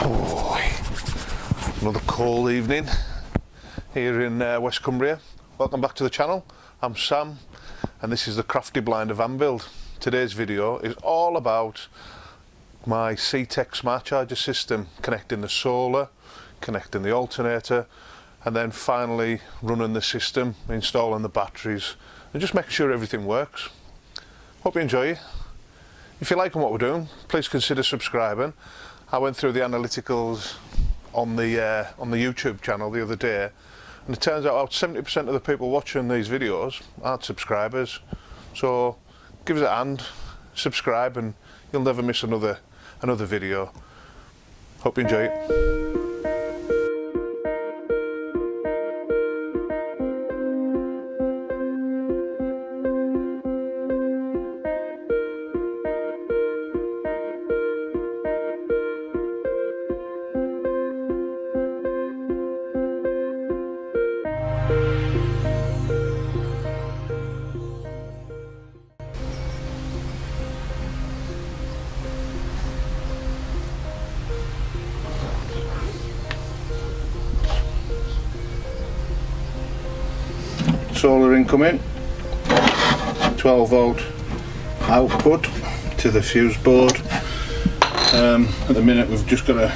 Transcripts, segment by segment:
Oh, another cold evening here in West Cumbria. Welcome back to the channel. I'm Sam and this is the Crafty Blinder van build. Today's video is all about my C-Tec smart charger system, connecting the solar, connecting the alternator, and then finally running the system, installing the batteries and just making sure everything works. Hope you enjoy it. If you're liking what we're doing, please consider subscribing. I went through the analyticals on the YouTube channel the other day, and it turns out about 70% of the people watching these videos aren't subscribers. So give us a hand, subscribe, and you'll never miss another video. Hope you enjoy it. Solar incoming, 12 volt output to the fuse board. At the minute we've just got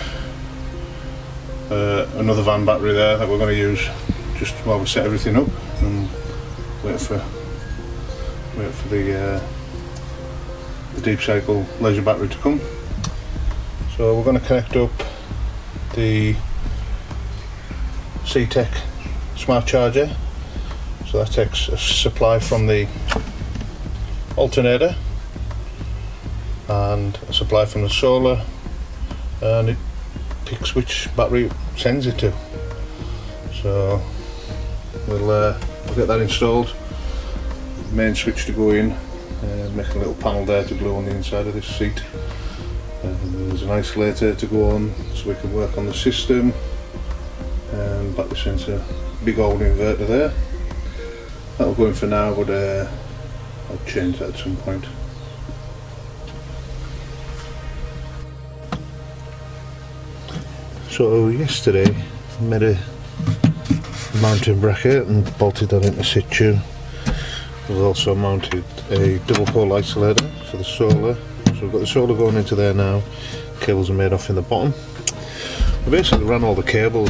another van battery there that we're going to use just while we set everything up and wait for the deep cycle leisure battery to come. So we're going to connect up the C-Tec smart charger. So that takes a supply from the alternator and a supply from the solar, and it picks which battery it sends it to. So we'll get that installed. Main switch to go in, make a little panel there to glue on the inside of this seat. There's an isolator to go on so we can work on the system. Battery sensor, big old inverter there. That'll go in for now, but I'll change that at some point. So yesterday I made a mounting bracket and bolted that into situ. We've also mounted a double pole isolator for the solar. So we've got the solar going into there now. Cables are made off in the bottom. I basically ran all the cables.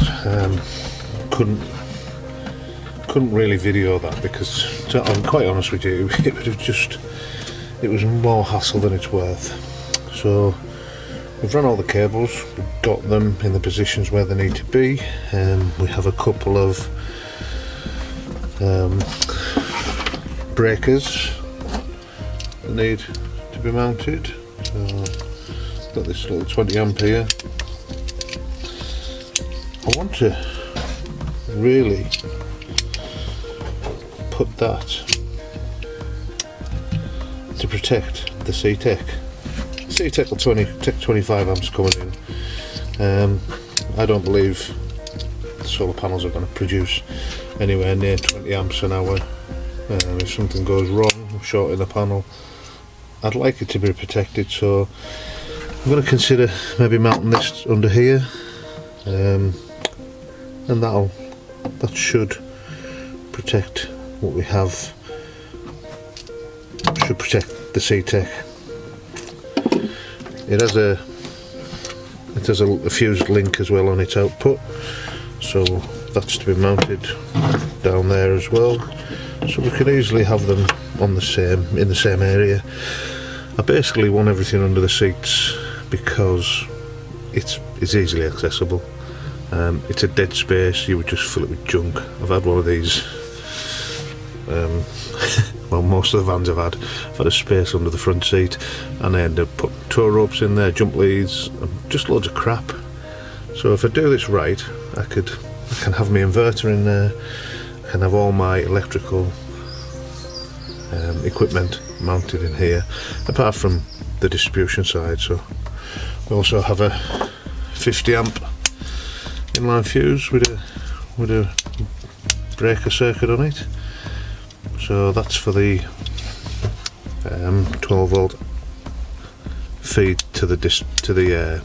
Couldn't really video that because, I'm quite honest with you, it was more hassle than it's worth. So we've run all the cables, we've got them in the positions where they need to be, and we have a couple of breakers that need to be mounted. So got this little 20 ampere. I want to really put that to protect the C-Tec. C-Tec will take 25 amps coming in. I don't believe the solar panels are going to produce anywhere near 20 amps an hour. If something goes wrong, short in the panel, I'd like it to be protected, so I'm going to consider maybe mounting this under here, and that should protect what we have, should protect the C-Tec. It has a fused link as well on its output, so that's to be mounted down there as well, so we can easily have them in the same area. I basically want everything under the seats because it's easily accessible. It's a dead space, you would just fill it with junk. I've had one of these. Well, most of the vans I've had a space under the front seat, and I end up putting tow ropes in there, jump leads, just loads of crap. So if I do this right, I can have my inverter in there, I can have all my electrical equipment mounted in here, apart from the distribution side. So we also have a 50 amp inline fuse with a breaker circuit on it. So that's for the 12 volt feed to the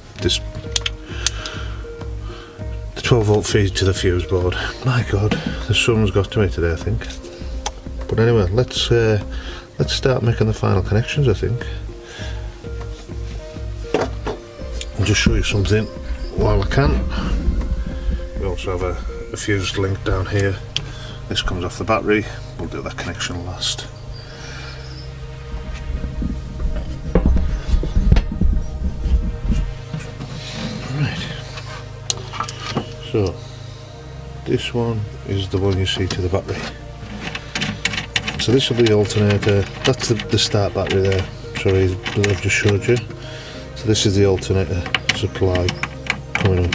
12 volt feed to the fuse board. My god, the sun's got to me today, I think. But anyway, let's start making the final connections, I think. I'll just show you something while I can. We also have a fuse link down here. This comes off the battery. We'll do that connection last. Right. So this one is the one you see to the battery. So this will be the alternator. That's the start battery there. Sorry, that I've just showed you. So this is the alternator supply coming up.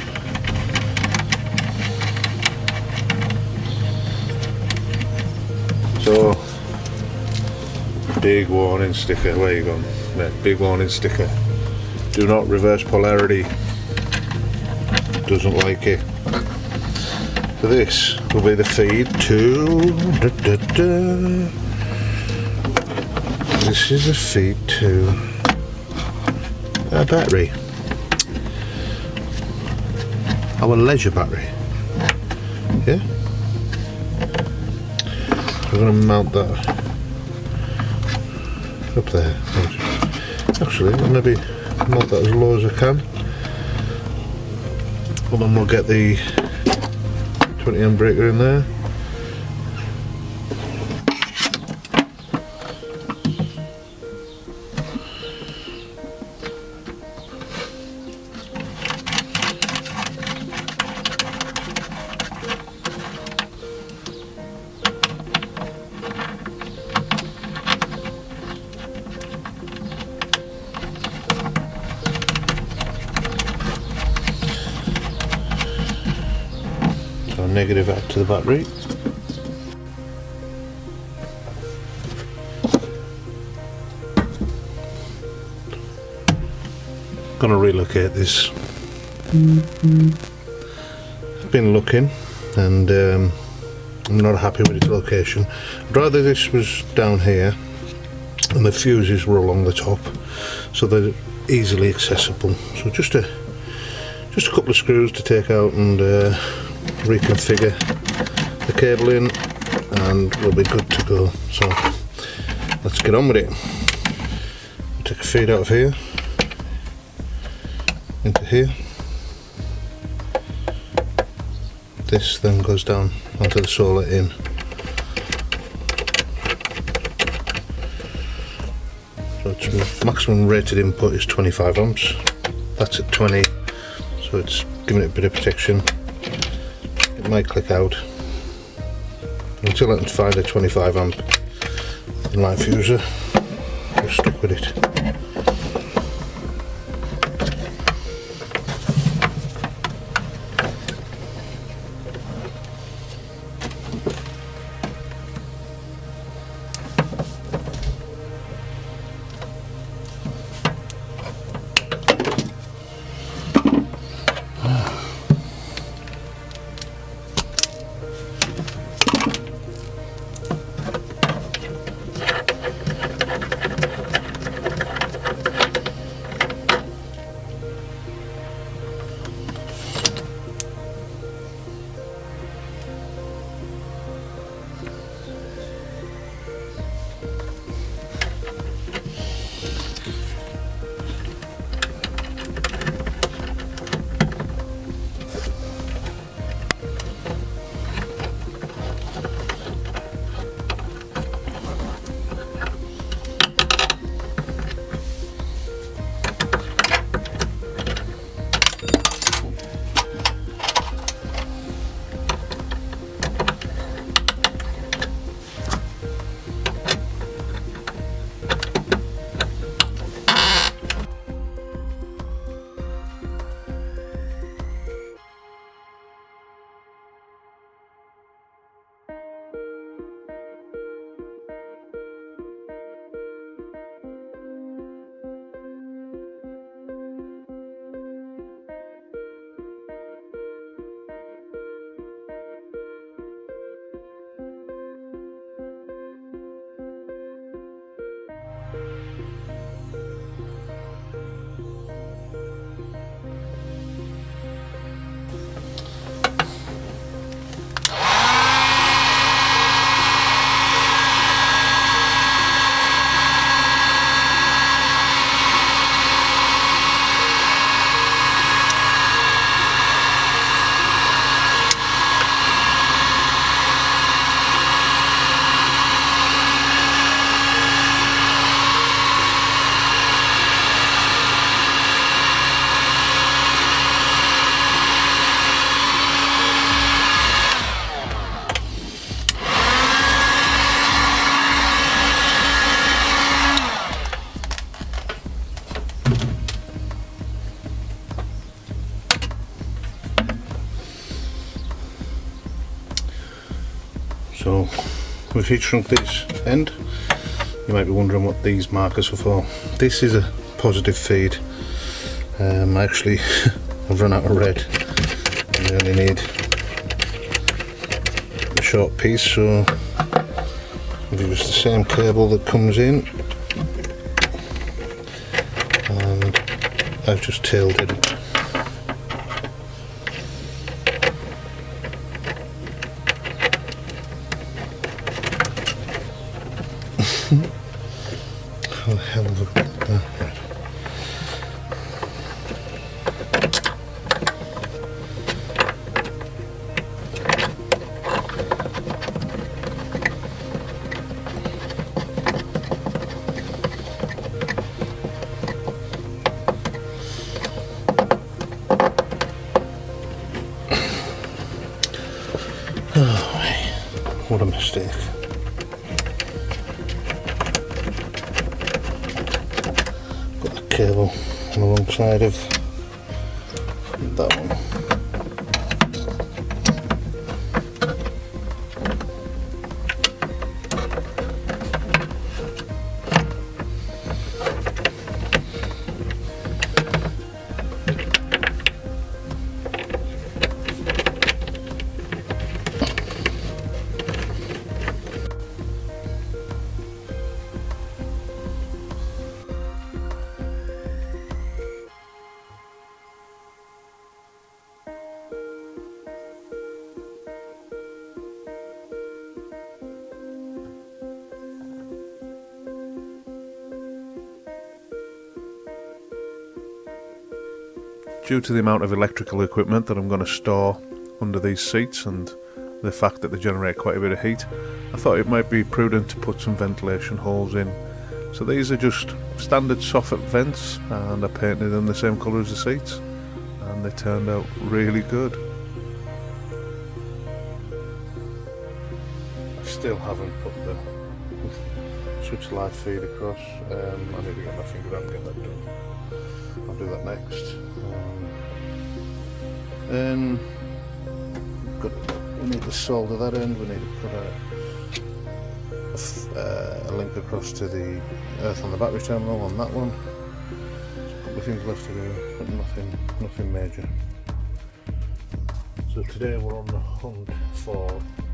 So, big warning sticker. Where you going? Yeah, big warning sticker. Do not reverse polarity. Doesn't like it. So this will be the feed to. This is a feed to a battery. Our leisure battery. Yeah. We're going to mount that up there. Actually, I'll maybe mount that as low as I can. And then we'll get the 20 amp breaker in there. Negative out to the battery. Gonna relocate this. I've been looking and I'm not happy with its location. I'd rather this was down here and the fuses were along the top so they're easily accessible. So just a couple of screws to take out and reconfigure the cable in and we'll be good to go. So let's get on with it. Take a feed out of here into here. This then goes down onto the solar in. So its maximum rated input is 25 amps. That's at 20, so it's giving it a bit of protection. It might click out until I can find a 25 amp light fuser. We're stuck with it. So we've heat shrunk this end. You might be wondering what these markers are for. This is a positive feed. Actually I've run out of red. You only need a short piece, so I've used the same cable that comes in, and I've just tailed it. How the hell have I got that? Right. Oh, what a mistake. Got the cable on the wrong side of that one. Due to the amount of electrical equipment that I'm going to store under these seats and the fact that they generate quite a bit of heat, I thought it might be prudent to put some ventilation holes in. So these are just standard soffit vents, and I painted them the same colour as the seats, and they turned out really good. I still haven't put the switch live feed across. I need to get my finger out and get that done. I'll do that next. Then we need to solder that end. We need to put a link across to the earth on the battery terminal on that one. There's a couple of things left to do, but nothing major. So today we're on the hunt for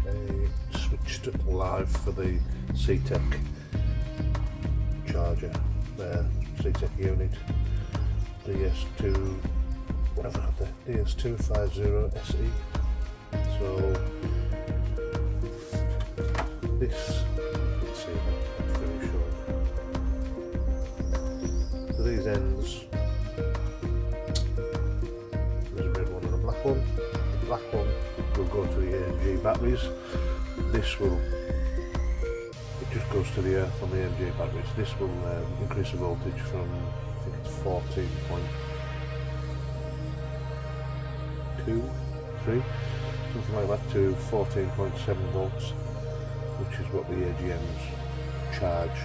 a switched live for the C-Tec charger, C-Tec unit, DS2. I've got the DS250 SE. So this, let's see, that's very short. So these ends, there's a red one and a black one. The black one will go to the AMG batteries. This will, it just goes to the earth on the AMG batteries. This will increase the voltage from, I think it's 14.3, something like that, to 14.7 volts, which is what the AGMs charge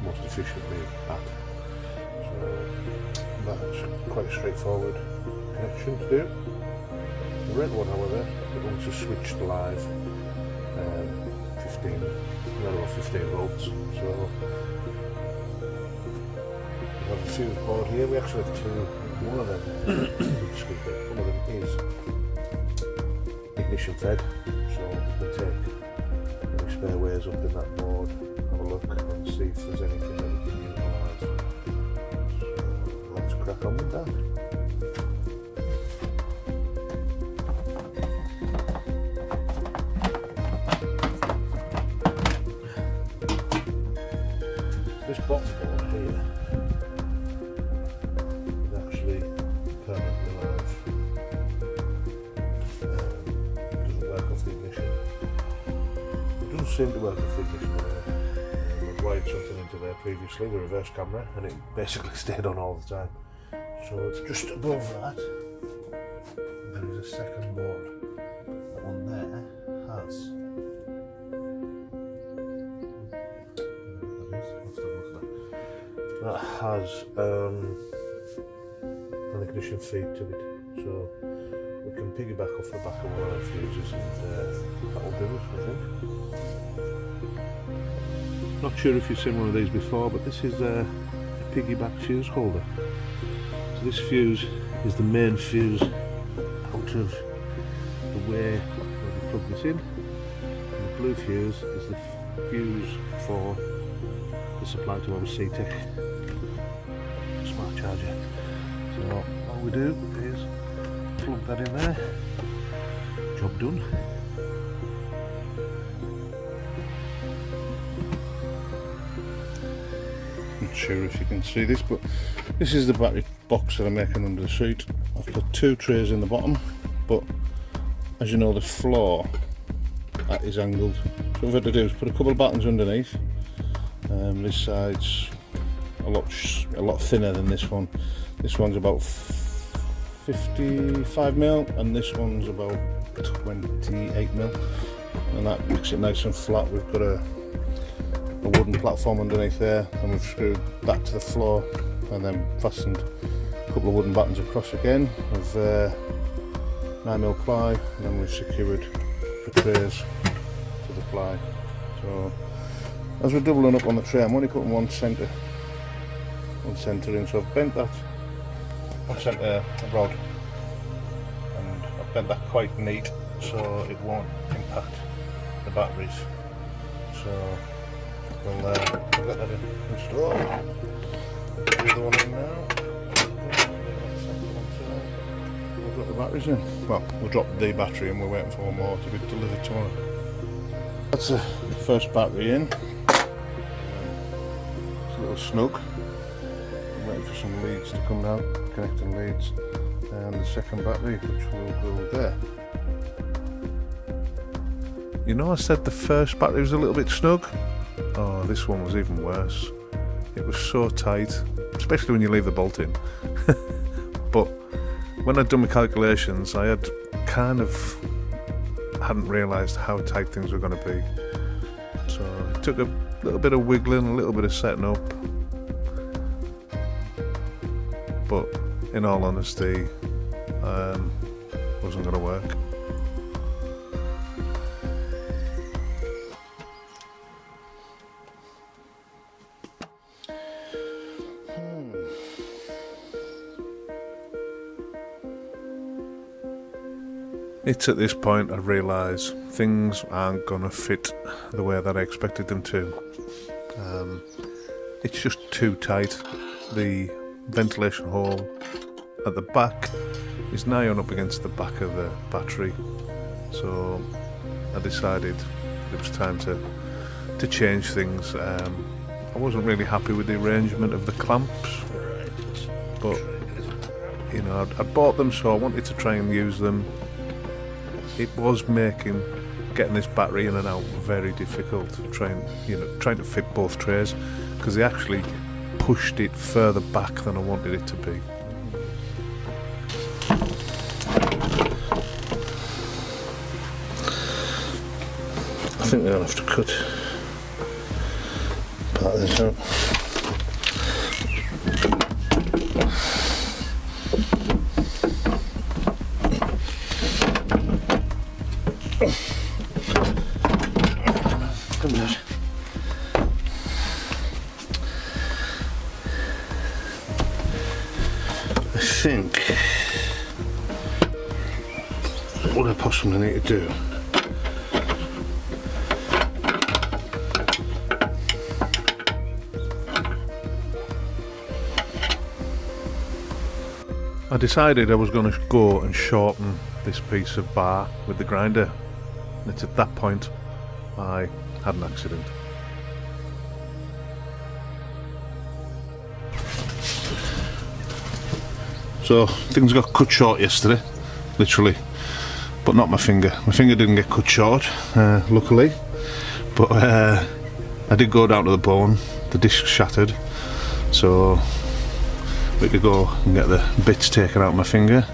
most efficiently at. So that's quite a straightforward connection to do. The red one, however, it wants to switch to live 15 volts. So we have a fuse board here. We actually have two. One of them, excuse me, one of them is ignition fed, so we can take any spare wires up in that board, have a look and see if there's anything that we can utilise. So let's crack on with that. This bottom board here is actually permanently live. Doesn't work off the ignition. It doesn't seem to work off the ignition anyway. We've wired something into there previously, the reverse camera, and it basically stayed on all the time. So it's just above that. There is a second board. That one there has. That has an ignition feed to it, so we can piggyback off the back of one of the fuses, and that'll do it, I think. Not sure if you've seen one of these before, but this is a piggyback fuse holder. So this fuse is the main fuse out of the way where we plug this in, and the blue fuse is the fuse for the supply to our C-Tec smart charger. So all we do is plug that in there, job done. Not sure if you can see this, but this is the battery box that I'm making under the seat. I've put 2 trays in the bottom, but as you know, the floor that is angled. So what I've had to do is put a couple of buttons underneath. This side's a lot thinner than this one. This one's about 55mm, and this one's about 28mm, and that makes it nice and flat. We've got a wooden platform underneath there, and we've screwed that to the floor, and then fastened a couple of wooden buttons across again with 9mm ply, and then we've secured the trays to the ply. So as we're doubling up on the tray, I'm only putting one centre in, so I've bent that one centre rod, and I've bent that quite neat so it won't impact the batteries. So we'll get that installed. Put the other one in now. We'll drop the batteries in. Well, we'll drop the battery and we're waiting for one more to be delivered tomorrow. That's the first battery in. It's a little snug. I'm waiting for some leads to come down, connecting leads, and the second battery, which will go there. You know, I said the first battery was a little bit snug. Oh, this one was even worse. It was so tight, especially when you leave the bolt in. But when I'd done my calculations, I hadn't realised how tight things were going to be. So it took a little bit of wiggling, a little bit of setting up. But in all honesty, wasn't going to work. It's at this point I realise things aren't going to fit the way that I expected them to. It's just too tight. The ventilation hole at the back is nigh on up against the back of the battery, so I decided it was time to change things. I wasn't really happy with the arrangement of the clamps, but you know, I'd bought them, so I wanted to try and use them. It was making getting this battery in and out very difficult, trying to fit both trays, because they actually pushed it further back than I wanted it to be. I think we're going to have to cut part of this out. I think what I possibly need to do I decided I was going to go and shorten this piece of bar with the grinder, and it's at that point I had an accident. So things got cut short yesterday, literally, but not my finger. My finger didn't get cut short, luckily, but I did go down to the bone. The disc shattered, so we had to go and get the bits taken out of my finger.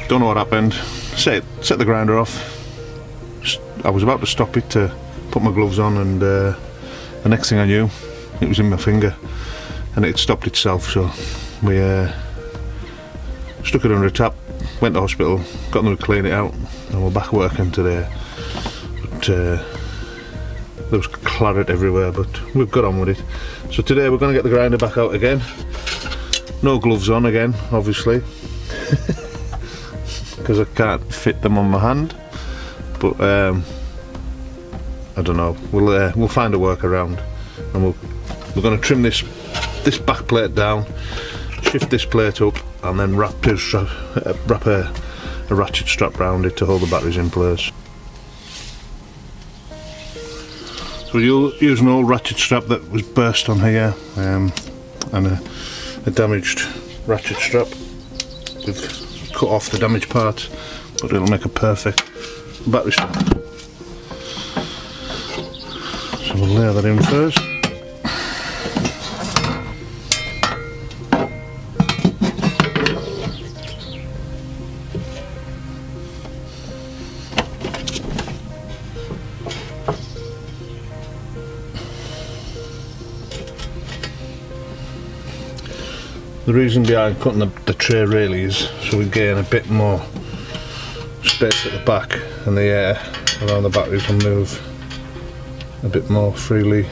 Don't know what happened. Set the grinder off. I was about to stop it to put my gloves on, and the next thing I knew, it was in my finger, and it stopped itself. So we stuck it under a tap, went to hospital, got them to clean it out, and we're back working today. But there was claret everywhere, but we've got on with it. So today we're going to get the grinder back out again. No gloves on again, obviously, because I can't fit them on my hand. But I don't know. We'll find a workaround, and we're going to trim this back plate down, shift this plate up, and then wrap a ratchet strap around it to hold the batteries in place. So you'll use an old ratchet strap that was burst on here, and a damaged ratchet strap. We've cut off the damaged parts, but it'll make a perfect battery strap. So we'll layer that in first. The reason behind cutting the tray really is so we gain a bit more space at the back, and the air around the batteries will move a bit more freely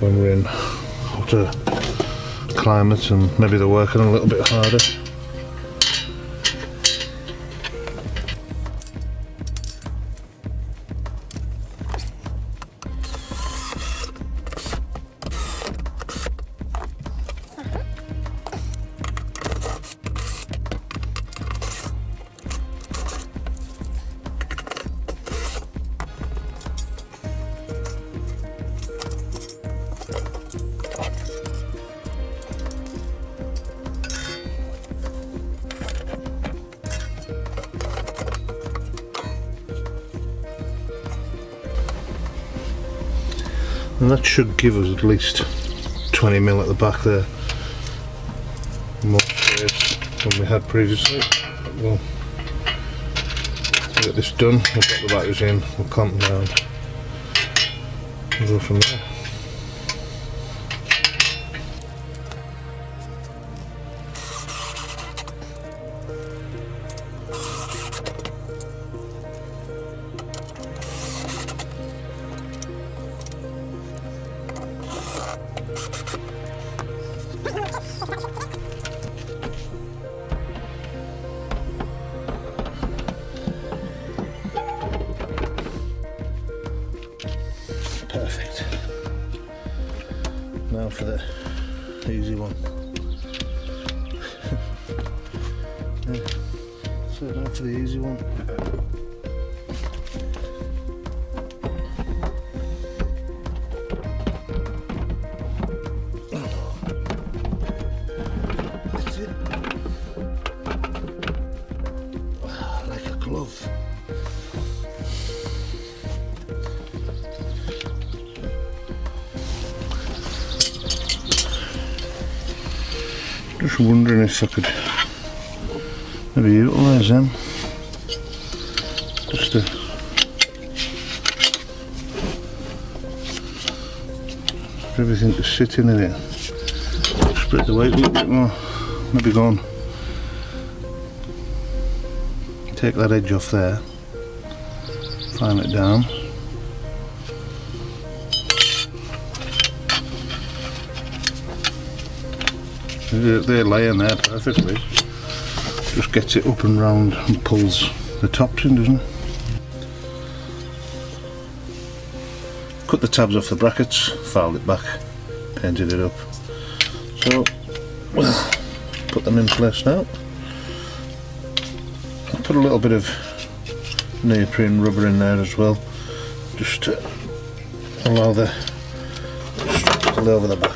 when we're in hotter climates and maybe they're working a little bit harder. And that should give us at least 20mm at the back there, more space than we had previously. We'll get this done, we'll get the batteries in, we'll clamp them down and go from there. Perfect. Now for the easy one. Yeah. So now for the easy one. That's it. Like a glove. Just wondering if I could maybe utilise them just to for everything to sit in it. Spread the weight a little bit more. Maybe go on, take that edge off there, file it down. They're laying there perfectly. Just gets it up and round and pulls the tops in, doesn't it? Cut the tabs off the brackets, filed it back, painted it up. So we'll put them in place now. I'll put a little bit of neoprene rubber in there as well, just to allow the straps to lay over the back.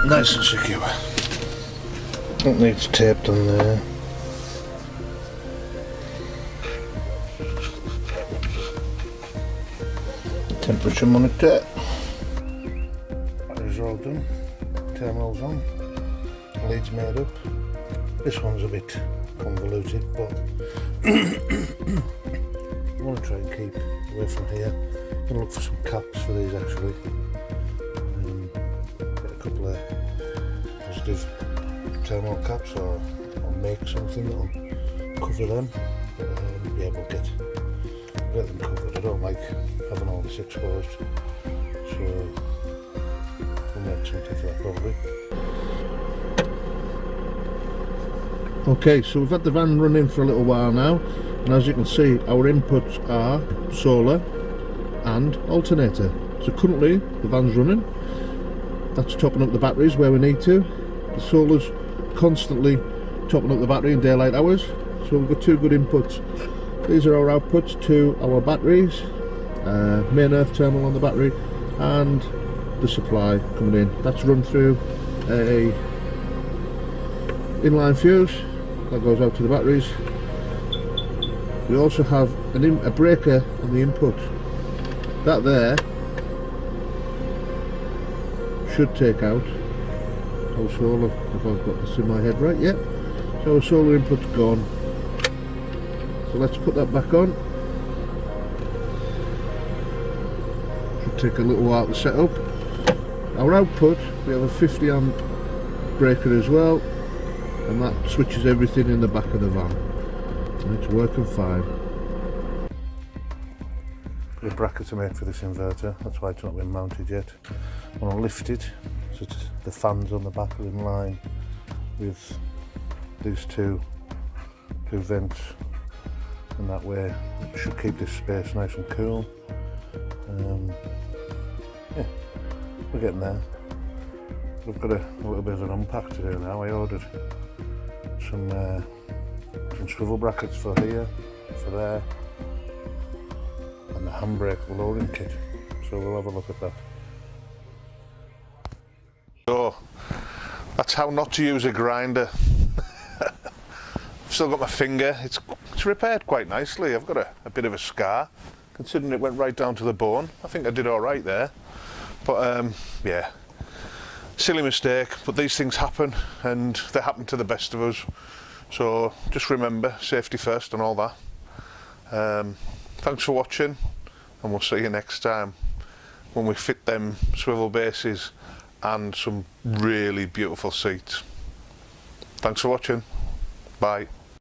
Nice and secure. It needs taped on there. Temperature monitor. Batteries are all done. Terminals on. Leads made up. This one's a bit convoluted, but I want to try and keep away from here. I'm going to look for some caps for these actually. Get a couple of positive terminal caps or make something that'll cover them. Yeah, we'll get them covered. I don't like having all this exposed, so we'll make something for that probably. Okay, so we've had the van running for a little while now, and as you can see our inputs are solar and alternator. So currently the van's running, that's topping up the batteries where we need to. The solar's constantly topping up the battery in daylight hours, so we've got two good inputs. These are our outputs to our batteries, main earth terminal on the battery and the supply coming in. That's run through a inline fuse that goes out to the batteries. We also have a breaker on the input. That there should take out our solar, if I've got this in my head right. Yep, so our solar input's gone. So let's put that back on. Should take a little while to set up. Our output, we have a 50 amp breaker as well, and that switches everything in the back of the van, and it's working fine. Got a bracket to make for this inverter, that's why it's not been mounted yet. I want to lift it so the fans on the back are in line with these two vents, and that way it should keep this space nice and cool. Yeah, we're getting there. We've got a little bit of an unpack to do now. I ordered some swivel brackets for here, for there, and the handbrake lowering kit, so we'll have a look at that. So that's how not to use a grinder. I've still got my finger, it's repaired quite nicely. I've got a bit of a scar, considering it went right down to the bone. I think I did alright there, but yeah, silly mistake, but these things happen, and they happen to the best of us, so just remember safety first and all that. Thanks for watching, and we'll see you next time when we fit them swivel bases and some really beautiful seats. Thanks for watching, bye.